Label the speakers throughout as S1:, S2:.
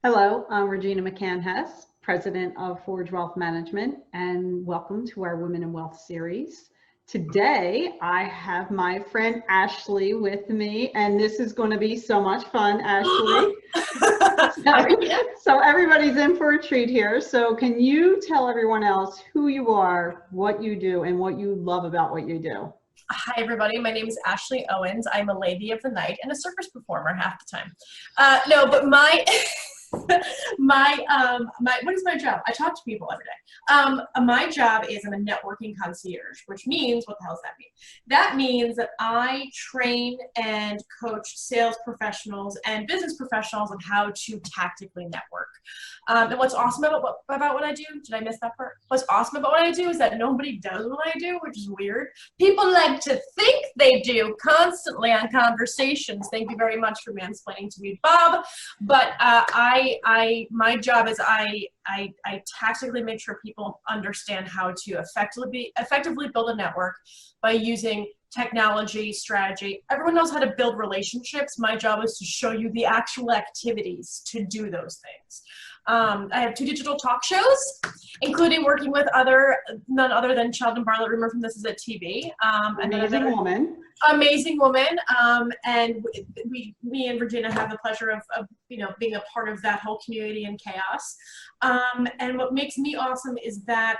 S1: Hello, I'm Regina Hess, President of Forge Wealth Management, and welcome to our Women in Wealth series. Today, I have my friend Ashley with me, and this is going to be so much fun, Ashley. So everybody's in for a treat here. So can you tell everyone else who you are, what you do, and what you love about what you do?
S2: Hi, everybody. My name is Ashley Owens. I'm a lady of the night and a circus performer half the time. No, but my what is my job? I talk to people every day. My job is I'm a networking concierge, which means, what the hell does that mean? That means that I train and coach sales professionals and business professionals on how to tactically network. And what's awesome about what I do, did I miss that part? What's awesome about what I do is that nobody does what I do, which is weird. People like to think they do constantly on conversations. Thank you very much for mansplaining to me, Bob. But my job is I tactically make sure people understand how to effectively build a network by using technology, strategy. Everyone knows how to build relationships. My job is to show you the actual activities to do those things. I have 2 digital talk shows, including working with none other than Sheldon Bartlett Rumor from This Is It TV.
S1: Amazing woman.
S2: Amazing woman. And me and Regina have the pleasure of being a part of that whole community and chaos. And what makes me awesome is that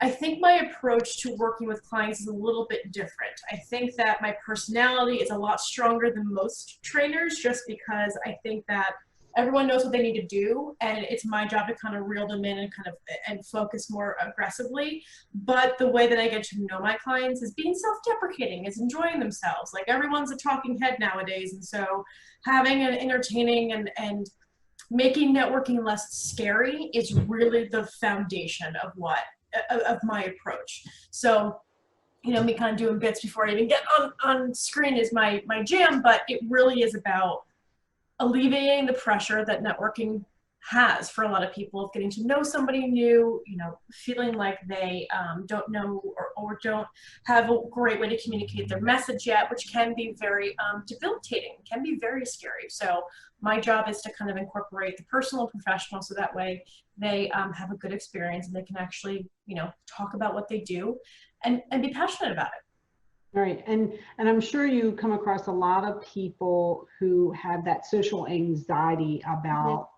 S2: I think my approach to working with clients is a little bit different. I think that my personality is a lot stronger than most trainers, just because I think that everyone knows what they need to do, and it's my job to kind of reel them in and focus more aggressively. But the way that I get to know my clients is being self-deprecating, is enjoying themselves. Like, everyone's a talking head nowadays, and so having an entertaining and making networking less scary is really the foundation of my approach. So, me kind of doing bits before I even get on screen is my jam, but it really is about alleviating the pressure that networking has for a lot of people of getting to know somebody new, feeling like they don't know or don't have a great way to communicate their message yet, which can be very debilitating, can be very scary. So my job is to kind of incorporate the personal and professional, so that way they have a good experience and they can actually, talk about what they do and be passionate about it.
S1: Right. And I'm sure you come across a lot of people who have that social anxiety about,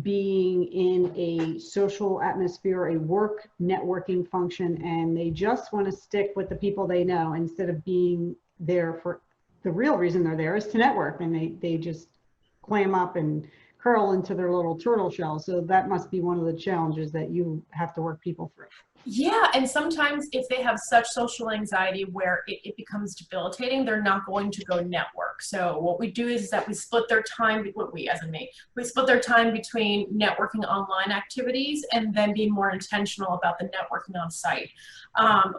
S1: being in a social atmosphere, a work networking function, and they just want to stick with the people they know instead of being there for the real reason they're there is to network, and they just clam up and curl into their little turtle shell. So that must be one of the challenges that you have to work people through.
S2: Yeah, and sometimes if they have such social anxiety where it becomes debilitating, they're not going to go network. So what we do is that we split their time, we split their time between networking online activities and then being more intentional about the networking on site.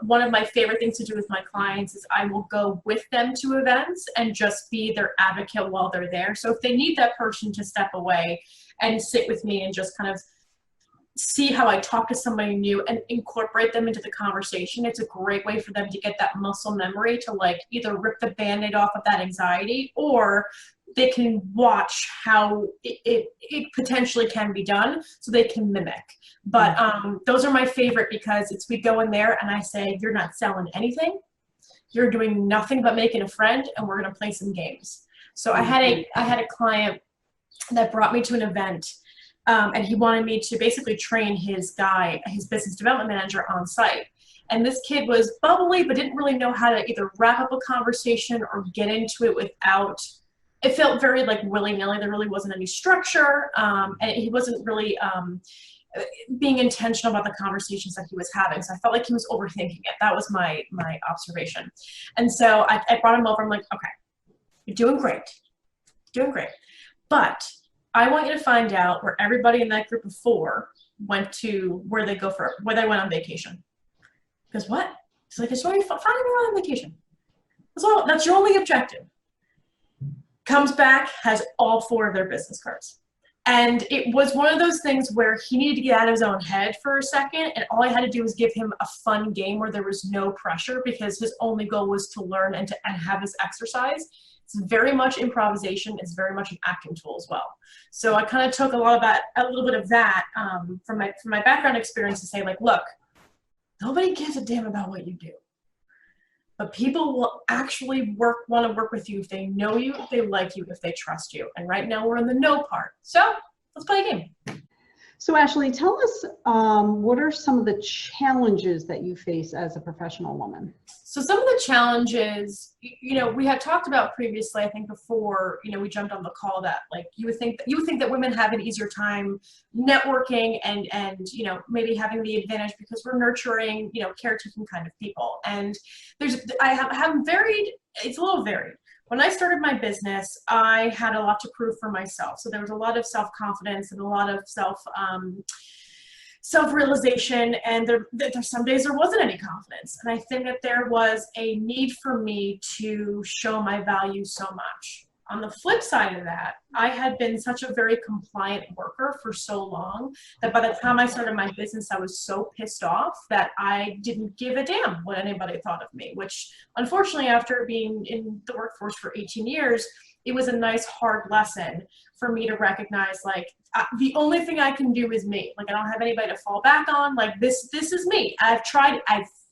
S2: One of my favorite things to do with my clients is I will go with them to events and just be their advocate while they're there. So if they need that person to step away and sit with me and just kind of see how I talk to somebody new and incorporate them into the conversation, it's a great way for them to get that muscle memory to either rip the Band-Aid off of that anxiety, or they can watch how it potentially can be done so they can mimic. But those are my favorite, because we go in there and I say, you're not selling anything, you're doing nothing but making a friend, and we're going to play some games. So I had a client that brought me to an event. And he wanted me to basically train his business development manager on site. And this kid was bubbly, but didn't really know how to either wrap up a conversation or get into it without, it felt very willy-nilly. There really wasn't any structure. And he wasn't really being intentional about the conversations that he was having. So I felt like he was overthinking it. That was my observation. And so I brought him over. I'm like, okay, you're doing great. But I want you to find out where everybody in that group of 4 went to, where they went on vacation. Because what? He's like, it's only finding everyone on vacation. That's your only objective. Comes back, has all 4 of their business cards. And it was one of those things where he needed to get out of his own head for a second, and all I had to do was give him a fun game where there was no pressure, because his only goal was to learn and have his exercise. It's very much improvisation. It's very much an acting tool as well. So I kind of took a little bit of that from my background experience to say, like, look, nobody gives a damn about what you do. But people will actually want to work with you if they know you, if they like you, if they trust you. And right now we're in the no part. So let's play a game.
S1: So Ashley, tell us, what are some of the challenges that you face as a professional woman?
S2: So some of the challenges, we had talked about previously, I think before, we jumped on the call, that like you would think that women have an easier time networking and maybe having the advantage because we're nurturing, caretaking kind of people. And I have varied, it's a little varied. When I started my business, I had a lot to prove for myself. So there was a lot of self-confidence and a lot of self-realization, and there some days there wasn't any confidence. And I think that there was a need for me to show my value so much. On the flip side of that, I had been such a very compliant worker for so long that by the time I started my business, I was so pissed off that I didn't give a damn what anybody thought of me, which unfortunately, after being in the workforce for 18 years, it was a nice hard lesson for me to recognize, like, the only thing I can do is me. Like, I don't have anybody to fall back on. Like, this is me. I've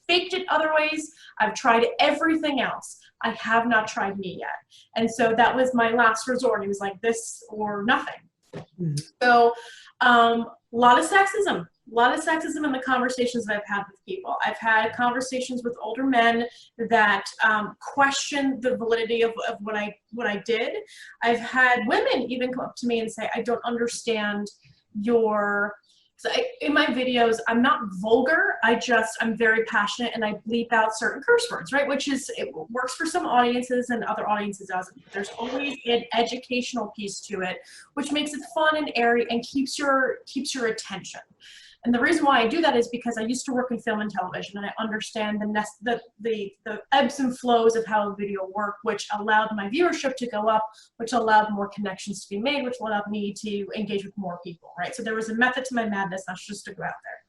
S2: faked it other ways. I've tried everything else. I have not tried me yet. And so that was my last resort. It was like this or nothing. Mm-hmm. So a lot of sexism in the conversations that I've had with people. I've had conversations with older men that question the validity of what I did. I've had women even come up to me and say, I don't understand in my videos, I'm not vulgar, I'm very passionate and I bleep out certain curse words, right? It works for some audiences and other audiences doesn't. There's always an educational piece to it, which makes it fun and airy and keeps your attention. And the reason why I do that is because I used to work in film and television, and I understand the ebbs and flows of how a video worked, which allowed my viewership to go up, which allowed more connections to be made, which allowed me to engage with more people, right? So there was a method to my madness, not just to go out there.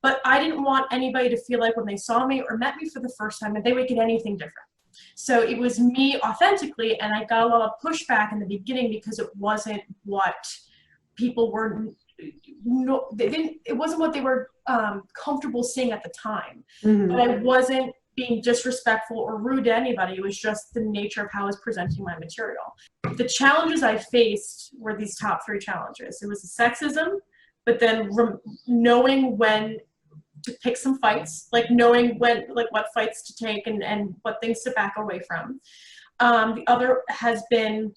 S2: But I didn't want anybody to feel like when they saw me or met me for the first time that they would get anything different. So it was me authentically, and I got a lot of pushback in the beginning because it wasn't what people were. No, it wasn't what they were comfortable seeing at the time. Mm-hmm. But I wasn't being disrespectful or rude to anybody. It was just the nature of how I was presenting my material. The challenges I faced were these top 3 challenges. It was the sexism, but then knowing when to pick some fights, like knowing when, like what fights to take and what things to back away from. The other has been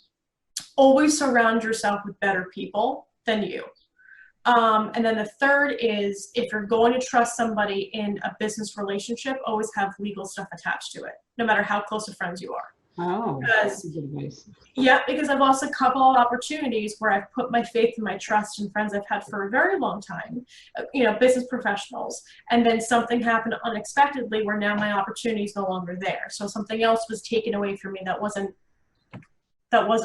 S2: always surround yourself with better people than you. And then the third is, if you're going to trust somebody in a business relationship, always have legal stuff attached to it, no matter how close of friends you are.
S1: Oh, that's good advice.
S2: Yeah, because I've lost a couple of opportunities where I've put my faith and my trust in friends I've had for a very long time, business professionals, and then something happened unexpectedly where now my opportunity is no longer there. So something else was taken away from me that wasn't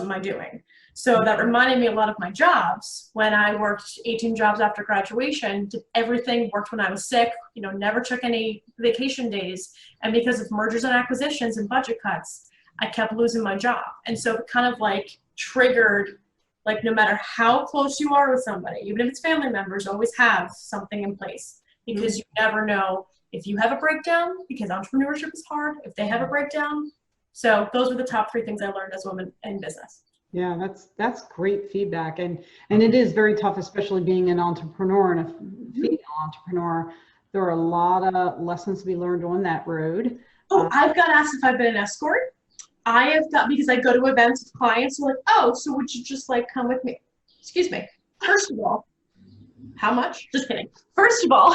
S2: my doing. So that reminded me a lot of my jobs. When I worked 18 jobs after graduation, everything worked when I was sick, never took any vacation days. And because of mergers and acquisitions and budget cuts, I kept losing my job. And so it kind of like triggered, like, no matter how close you are with somebody, even if it's family members, always have something in place, because you never know if you have a breakdown, because entrepreneurship is hard, if they have a breakdown. So those were the top 3 things I learned as a woman in business.
S1: Yeah, that's great feedback. And it is very tough, especially being an entrepreneur and a female entrepreneur. There are a lot of lessons to be learned on that road.
S2: Oh, I've got asked if I've been an escort. I have got, because I go to events with clients who are like, oh, so would you just like come with me? Excuse me. First of all, how much? Just kidding. First of all,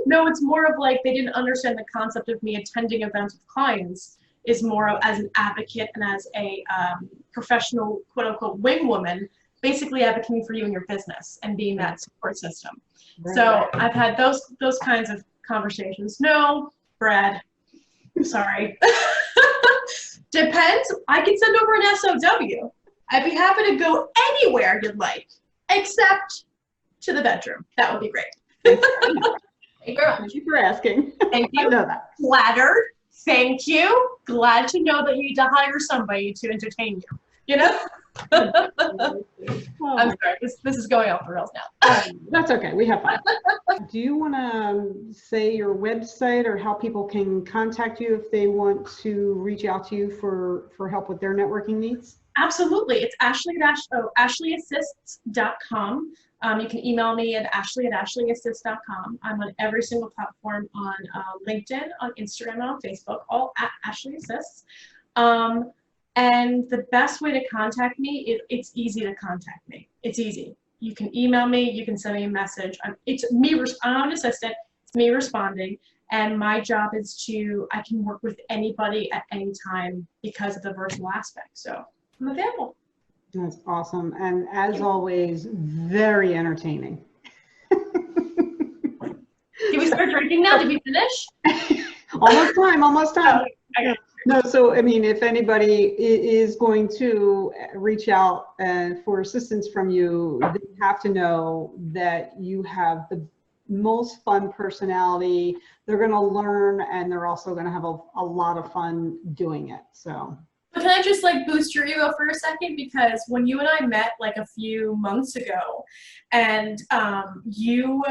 S2: no, it's more of like they didn't understand the concept of me attending events with clients is more of as an advocate and as a professional, quote unquote, wing woman, basically advocating for you in your business and being that support system. Right. So I've had those kinds of conversations. No, Brad, I'm sorry. Depends. I can send over an SOW. I'd be happy to go anywhere you'd like, except to the bedroom. That would be great.
S1: Hey girl, thank you for asking.
S2: Thank you.
S1: I know that.
S2: Flattered. Thank you. Glad to know that you need to hire somebody to entertain you. You know? I'm sorry. This is going off the rails now.
S1: That's okay. We have fun. Do you want to say your website or how people can contact you if they want to reach out to you for help with their networking needs?
S2: Absolutely. It's ashley@ashley.com. You can email me at ashley@ashley.com. I'm on every single platform on LinkedIn, on Instagram, and on Facebook, all at Ashley Assists. And the best way to contact me, it's easy to contact me. It's easy. You can email me, you can send me a message. I'm an assistant, it's me responding. And my job is I can work with anybody at any time because of the versatile aspect. So I'm available.
S1: That's awesome. And as always, very entertaining.
S2: Did we start drinking now? Did we finish?
S1: Almost time, almost time.
S2: Oh, okay.
S1: No, so I mean, if anybody is going to reach out for assistance from you, they have to know that you have the most fun personality. They're going to learn, and they're also going to have a lot of fun doing it. So.
S2: But can I just like boost your ego for a second? Because when you and I met like a few months ago, and you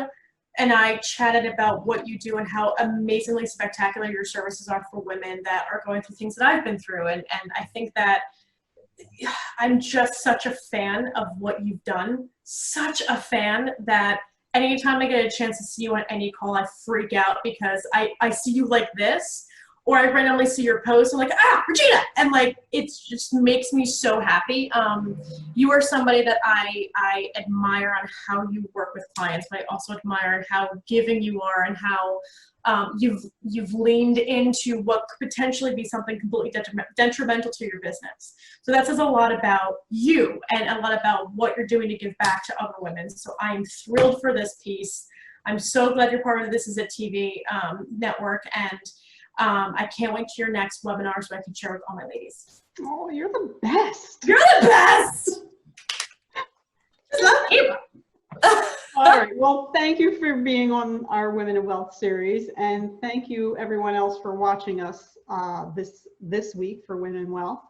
S2: and I chatted about what you do and how amazingly spectacular your services are for women that are going through things that I've been through. And I think that I'm just such a fan of what you've done. Such a fan that anytime I get a chance to see you on any call, I freak out because I see you like this, or I randomly see your post, I'm like, Regina! And like, it just makes me so happy. You are somebody that I admire on how you work with clients, but I also admire how giving you are and how you've leaned into what could potentially be something completely detrimental to your business. So that says a lot about you and a lot about what you're doing to give back to other women. So I am thrilled for this piece. I'm so glad you're part of This Is It TV network, and I can't wait to your next webinar so I can share with all my ladies.
S1: Oh, you're the best.
S2: You're the best! Just love you.
S1: All right. Well, thank you for being on our Women in Wealth series, and thank you everyone else for watching us this week for Women in Wealth.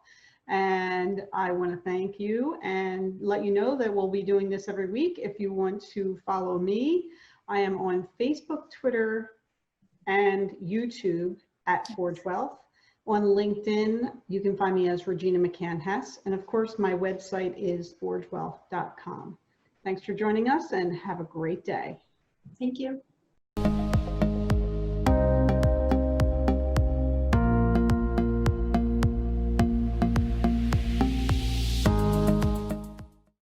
S1: And I want to thank you and let you know that we'll be doing this every week. If you want to follow me, I am on Facebook, Twitter, and YouTube at Forge Wealth. On LinkedIn, you can find me as Regina Hess. And of course, my website is forgewealth.com. Thanks for joining us and have a great day.
S2: Thank you.